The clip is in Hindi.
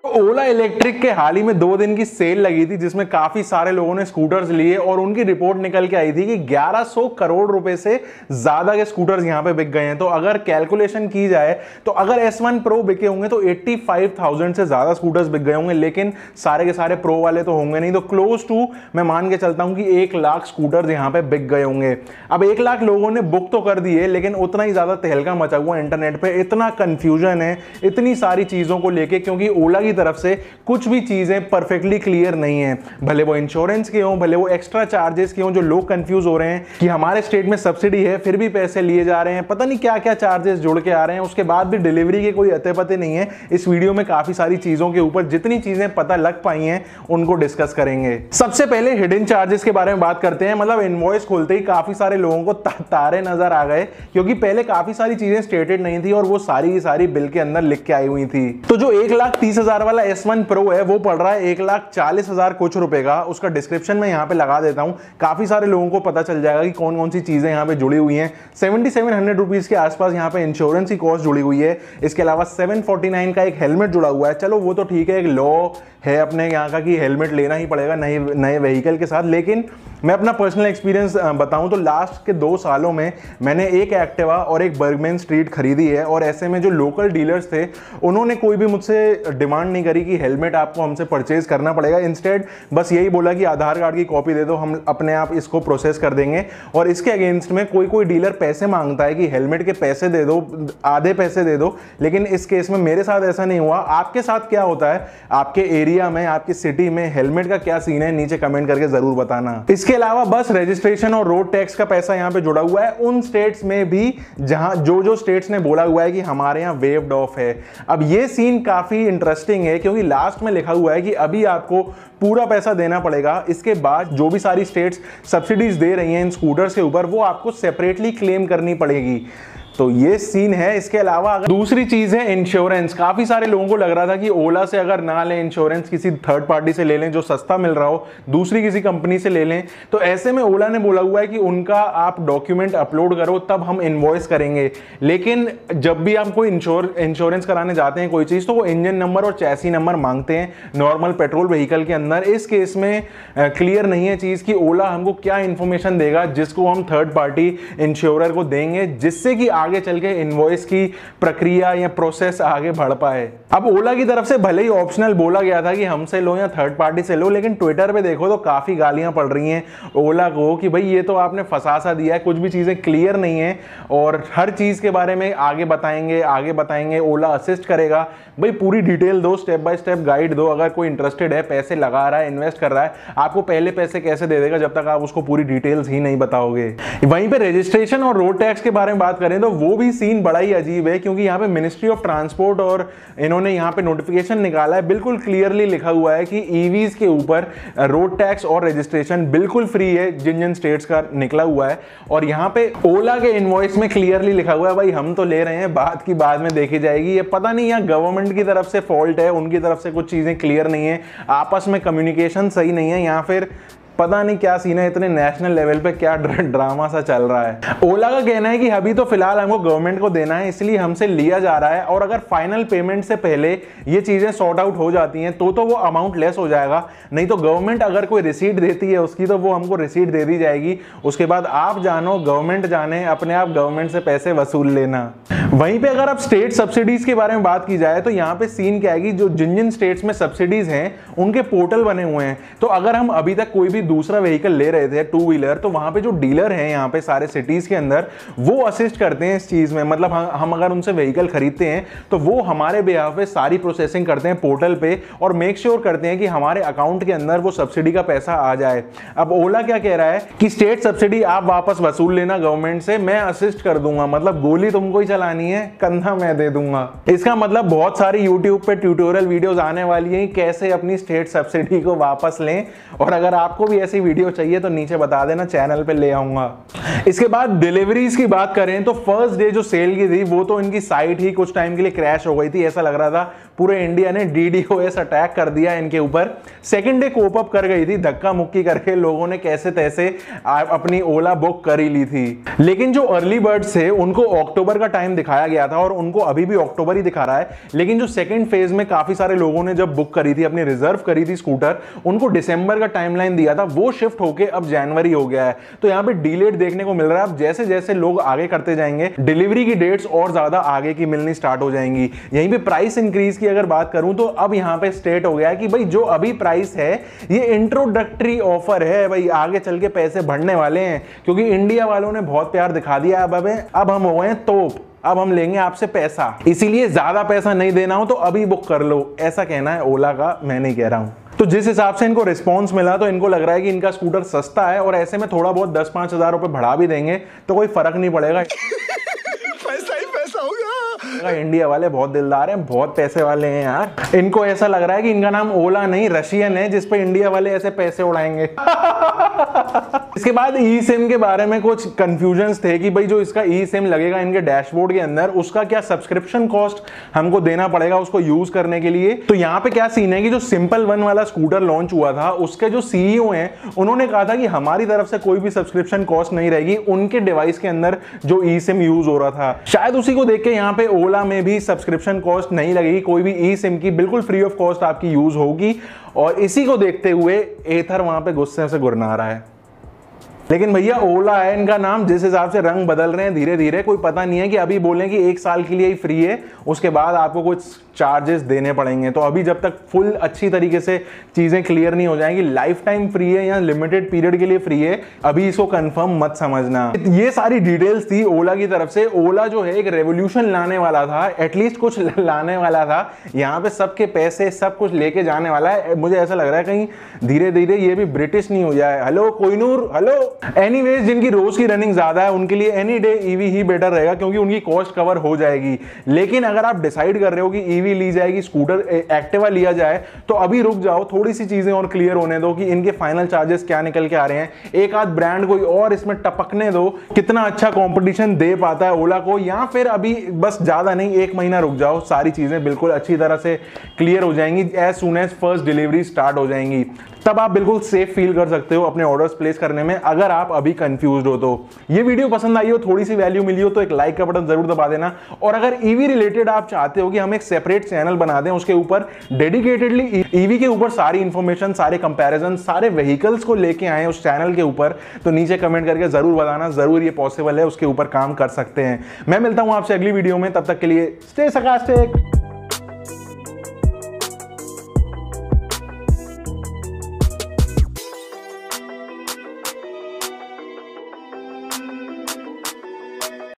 ओला इलेक्ट्रिक के हाल ही में 2 दिन की सेल लगी थी जिसमें काफी सारे लोगों ने स्कूटर्स लिए और उनकी रिपोर्ट निकल के आई थी कि 1100 करोड़ रुपए से ज्यादा के स्कूटर्स यहां पे बिक गए हैं। तो अगर कैलकुलेशन की जाए तो अगर S1 प्रो बिके होंगे तो 85,000 से ज्यादा स्कूटर्स बिक गए होंगे, लेकिन सारे के सारे प्रो वाले तो होंगे नहीं। तो क्लोज टू मैं मान के चलता हूं कि 1 लाख स्कूटर्स यहां पे बिक गए होंगे। अब 1 लाख लोगों ने बुक तो कर दिए, लेकिन उतना ही ज्यादा तहलका मचा हुआ इंटरनेट पे, इतना कंफ्यूजन है इतनी सारी चीजों को लेके, क्योंकि ओला की तरफ से कुछ भी चीजें परफेक्टली क्लियर नहीं है। भले वो इंश्योरेंस के हों, भले वो एक्स्ट्रा चार्जेस के हों, जो लोग कंफ्यूज हो रहे हैं कि हमारे स्टेट में सब्सिडी है फिर भी पैसे लिए जा रहे हैं, पता नहीं क्या क्या चार्जेस जुड़ के आ रहे हैं, उसके बाद भी डिलीवरी के कोई अते पते नहीं है। इस वीडियो में काफी सारी चीजों के ऊपर जितनी चीजें पता लग पाई हैं उनको डिस्कस करेंगे। सबसे पहले हिडन चार्जेस के बारे में बात करते हैं। मतलब इनवॉइस खोलते ही काफी सारे लोगों को तारे नजर आ गए, क्योंकि पहले काफी सारी चीजें स्टेटेड नहीं थी और वो सारी की सारी बिल के अंदर लिख के आई हुई थी। तो जो 1,30,000 वाला S1 प्रो है वो पड़ रहा है 1,40,000 कुछ रुपए का। उसका डिस्क्रिप्शन में यहां पे लगा देता हूं, काफी सारे लोगों को पता चल जाएगा कि कौन कौन सी चीजें यहां पे जुड़ी हुई हैं। 7700 रुपीज के आसपास यहां पे इंश्योरेंस की कॉस्ट जुड़ी हुई है। इसके अलावा 749 का एक हेलमेट जुड़ा हुआ है। चलो वो तो ठीक है, एक लॉ है अपने यहाँ का कि हेलमेट लेना ही पड़ेगा नए व्हीकल के साथ। लेकिन मैं अपना पर्सनल एक्सपीरियंस बताऊं तो लास्ट के 2 सालों में मैंने एक एक्टिवा और एक बर्गमैन स्ट्रीट खरीदी है, और ऐसे में जो लोकल डीलर्स थे उन्होंने कोई भी मुझसे डिमांड नहीं करी कि हेलमेट आपको हमसे परचेज करना पड़ेगा। इंस्टेड बस यही बोला कि आधार कार्ड की कॉपी दे दो, हम अपने आप इसको प्रोसेस कर देंगे। और इसके अगेंस्ट में कोई डीलर पैसे मांगता है कि हेलमेट के पैसे दे दो, आधे पैसे दे दो, लेकिन इस केस में मेरे साथ ऐसा नहीं हुआ। आपके साथ क्या होता है, आपके एरिया में, आपकी सिटी में हेलमेट का क्या सीन है, नीचे कमेंट करके जरूर बताना। इसके अलावा बस रजिस्ट्रेशन और रोड टैक्स का पैसा यहां पे जुड़ा हुआ है उन स्टेट्स में भी जहां जो स्टेट्स ने बोला हुआ है कि हमारे यहां वेव्ड ऑफ है। अब ये सीन काफी इंटरेस्टिंग है, क्योंकि लास्ट में लिखा हुआ है कि अभी आपको पूरा पैसा देना पड़ेगा, इसके बाद जो भी सारी स्टेट्स सब्सिडीज दे रही हैं इन स्कूटर्स के ऊपर वो आपको सेपरेटली क्लेम करनी पड़ेगी। तो ये सीन है। इसके अलावा अगर दूसरी चीज है इंश्योरेंस। काफी सारे लोगों को लग रहा था कि ओला से अगर ना लें इंश्योरेंस, किसी थर्ड पार्टी से ले लें जो सस्ता मिल रहा हो, दूसरी किसी कंपनी से ले लें। तो ऐसे में ओला ने बोला हुआ है कि उनका आप डॉक्यूमेंट अपलोड करो तब हम इनवॉइस करेंगे। लेकिन जब भी आप कोई इंश्योरेंस कराने जाते हैं कोई चीज, तो वो इंजन नंबर और चैसी नंबर मांगते हैं नॉर्मल पेट्रोल व्हीकल के अंदर। इस केस में क्लियर नहीं है चीज कि ओला हमको क्या इंफॉर्मेशन देगा जिसको हम थर्ड पार्टी इंश्योरर को देंगे, जिससे कि आगे चल के इनवॉइस की प्रक्रिया या प्रोसेस आगे बढ़ पाए। अब ओला की तरफ से भले ही ऑप्शनल बोला गया था कि हमसे लो या थर्ड पार्टी से लो, लेकिन ट्विटर पे देखो तो काफी गालियां पड़ रही हैं ओला को कि भाई ये तो आपने फंसा सा दिया है, कुछ भी चीजें क्लियर नहीं है और हर चीज के बारे में आगे बताएंगे, ओला असिस्ट करेगा। भाई पूरी डिटेल दो, स्टेप बाय स्टेप गाइड दो। अगर कोई इंटरेस्टेड है, पैसे लगा रहा है, इन्वेस्ट कर रहा है, आपको पहले पैसे कैसे दे देगा जब तक आप उसको पूरी डिटेल्स ही नहीं बताओगे। वहीं पे रजिस्ट्रेशन और रोड टैक्स के बारे में बात करें तो वो भी सीन बड़ा ही अजीब है, क्योंकि यहाँ पे मिनिस्ट्री ऑफ ट्रांसपोर्ट और इन्होंने यहाँ पे नोटिफिकेशन निकाला है, बिल्कुल क्लियरली लिखा हुआ है कि ईवीज के ऊपर रोड टैक्स और रजिस्ट्रेशन बिल्कुल फ्री है, जिन स्टेट्स का निकला हुआ है। और यहाँ पे ओला के इनवॉइस में क्लियरली लिखा हुआ है भाई हम तो ले रहे हैं, बात की बाद में देखी जाएगी। ये पता नहीं यहाँ गवर्नमेंट की तरफ से फॉल्ट है, उनकी तरफ से कुछ चीजें क्लियर नहीं है, आपस में कम्युनिकेशन सही नहीं है, या फिर पता नहीं क्या सीन है, इतने नेशनल लेवल पे क्या ड्रामा सा चल रहा है। ओला का कहना है कि अभी तो फिलहाल हमको गवर्नमेंट को देना है इसलिए हमसे लिया जा रहा है, और अगर फाइनल पेमेंट से पहले ये चीजें सॉर्ट आउट हो जाती हैं तो वो अमाउंट लेस हो जाएगा। नहीं तो गवर्नमेंट अगर कोई रिसीट देती है उसकी, तो वो हमको रिसीट दे दी जाएगी। उसके बाद आप जानो, गवर्नमेंट जाने, अपने आप गवर्नमेंट से पैसे वसूल लेना। वहीं पे अगर आप स्टेट सब्सिडीज के बारे में बात की जाए तो यहाँ पे सीन क्या है कि जो जिन स्टेट्स में सब्सिडीज हैं उनके पोर्टल बने हुए हैं। तो अगर हम अभी तक कोई भी दूसरा व्हीकल ले रहे थे, 2 व्हीलर, तो वहां पे जो डीलर हैं यहाँ पे सारे सिटीज के अंदर, वो असिस्ट करते हैं इस चीज में। मतलब हम अगर उनसे व्हीकल खरीदते हैं तो वो हमारे बिहाफ पे सारी प्रोसेसिंग करते हैं पोर्टल पे और मेक श्योर करते हैं कि हमारे अकाउंट के अंदर वो सब्सिडी का पैसा आ जाए। अब ओला क्या कह रहा है कि स्टेट सब्सिडी आप वापस वसूल लेना गवर्नमेंट से, मैं असिस्ट कर दूंगा। मतलब गोली तुमको ही चलानी है, कंधा मैं दे दूंगा। इसका मतलब बहुत सारी यूट्यूब पे ट्यूटोरियल वीडियोस आने वाली हैं कैसे अपनी स्टेट सब्सिडी को वापस लें। और अगर आपको भी भी ऐसी वीडियो चाहिए तो नीचे बता देना, चैनल पे ले आऊंगा। इसके बाद डिलीवरीज की बात करें तो फर्स्ट डे जो सेल की थी वो तो इनकी साइट ही कुछ टाइम के लिए क्रैश हो गई थी, ऐसा लग रहा था पूरे इंडिया ने DDoS अटैक कर दिया इनके ऊपर। सेकंड डे कोप अप कर गई थी, धक्का मुक्की करके लोगों ने कैसे तैसे अपनी ओला बुक कर ही ली थी। लेकिन जो अर्ली बर्ड्स थे उनको अक्टूबर का टाइम दिखाया गया था और उनको अभी भी अक्टूबर ही दिखा रहा है, लेकिन जो सेकंड फेज में काफी सारे लोगों ने जब बुक करी थी, अपनी रिजर्व करी थी स्कूटर, उनको दिसंबर का टाइमलाइन दिया था, वो शिफ्ट होके अब जनवरी हो गया है। तो यहाँ पे डिलेड देखने को मिल रहा है। अब जैसे जैसे लोग आगे करते जाएंगे डिलीवरी की डेट्स और ज्यादा आगे की मिलनी स्टार्ट हो जाएंगी। यहीं पे प्राइस इंक्रीज की अगर बात करूं तो अब यहाँ पे स्टेट हो गया है कि भाई जो अभी प्राइस है ये इंट्रोडक्टरी ऑफर है, भाई आगे चल के पैसे बढ़ने वाले हैं, क्योंकि इंडिया वालों ने बहुत प्यार दिखा दिया। अब हम हो गए तोप, अब हम लेंगे आपसे पैसा, इसीलिए ज्यादा पैसा नहीं देना हो तो अभी बुक कर लो, ऐसा कहना है ओला का, मैं नहीं कह रहा हूं। तो जिस हिसाब से इनको रिस्पांस मिला तो इनको लग रहा है कि इनका स्कूटर सस्ता है और ऐसे में थोड़ा बहुत 10-5 हजार रुपए बढ़ा भी देंगे तो कोई फर्क नहीं पड़ेगा। पैसा ही पैसा होगा। इंडिया वाले बहुत दिलदार हैं, बहुत पैसे वाले हैं यार। इनको ऐसा लग रहा है कि इनका नाम ओला नहीं रशियन है, जिस पे इंडिया वाले ऐसे पैसे उड़ाएंगे। इसके बाद ई सिम के बारे में कुछ कंफ्यूजन्स थे कि भाई जो इसका ई सिम लगेगा इनके डैशबोर्ड के अंदर, उसका क्या सब्सक्रिप्शन कॉस्ट हमको देना पड़ेगा उसको यूज करने के लिए। तो यहाँ पे क्या सीन है कि जो सिंपल वन वाला स्कूटर लॉन्च हुआ था उसके जो सीईओ हैं उन्होंने कहा था कि हमारी तरफ से कोई भी सब्सक्रिप्शन कॉस्ट नहीं रहेगी उनके डिवाइस के अंदर जो ई सिम यूज हो रहा था। शायद उसी को देख के यहाँ पे ओला में भी सब्सक्रिप्शन कॉस्ट नहीं लगेगी, कोई भी ई सिम की बिल्कुल फ्री ऑफ कॉस्ट आपकी यूज होगी। और इसी को देखते हुए एथर वहां पे गुस्से से गुरना रहा है। लेकिन भैया ओला है इनका नाम, जिस हिसाब से रंग बदल रहे हैं धीरे धीरे, कोई पता नहीं है कि अभी बोलें कि 1 साल के लिए ही फ्री है, उसके बाद आपको कुछ चार्जेस देने पड़ेंगे। तो अभी जब तक फुल अच्छी तरीके से चीजें क्लियर नहीं हो जाएंगी, लाइफ टाइम फ्री है या लिमिटेड पीरियड के लिए फ्री है, अभी इसको कंफर्म मत समझना। ये सारी डिटेल्स थी ओला की तरफ से। ओला जो है एक रेवोल्यूशन लाने वाला था, एटलीस्ट कुछ लाने वाला था। यहाँ पे सबके पैसे सब कुछ लेके जाने वाला है। मुझे ऐसा लग रहा है कहीं धीरे धीरे ये भी ब्रिटिश नहीं हो जाए। Hello Kohinoor, hello. एनीवेज जिनकी रोज की रनिंग ज्यादा है उनके लिए एनी डे ईवी ही बेटर रहेगा, क्योंकि उनकी कॉस्ट कवर हो जाएगी। लेकिन अगर आप डिसाइड कर रहे हो कि ईवी ली जाएगी, स्कूटर एक्टिवा लिया जाए, तो अभी रुक जाओ, थोड़ी सी चीजें और क्लियर होने दो कि इनके फाइनल चार्जेस क्या निकल के आ रहे हैं। एक आध ब्रांड कोई और इसमें टपकने दो, कितना अच्छा कंपटीशन दे पाता है ओला को, या फिर अभी बस ज्यादा नहीं 1 महीना रुक जाओ, सारी चीजें बिल्कुल अच्छी तरह से क्लियर हो जाएंगी। As soon as first delivery start हो जाएंगी, तब आप बिल्कुल सेफ फील कर सकते हो अपने ऑर्डर्स प्लेस करने में। अगर आप अभी कंफ्यूज्ड हो तो ये वीडियो पसंद आई हो, थोड़ी सी वैल्यू मिली हो तो एक लाइक का बटन जरूर दबा देना। और अगर ईवी रिलेटेड आप चाहते हो कि हम एक सेपरेट चैनल बना दें, उसके ऊपर डेडिकेटेडली ईवी के ऊपर सारी इंफॉर्मेशन, सारे कंपैरिजन, सारे व्हीकल्स को लेके आए उस चैनल के ऊपर, तो नीचे कमेंट करके जरूर बताना, जरूर ये पॉसिबल है, उसके ऊपर काम कर सकते हैं। मैं मिलता हूं आपसे अगली वीडियो में, तब तक के लिए स्टे sarcastic।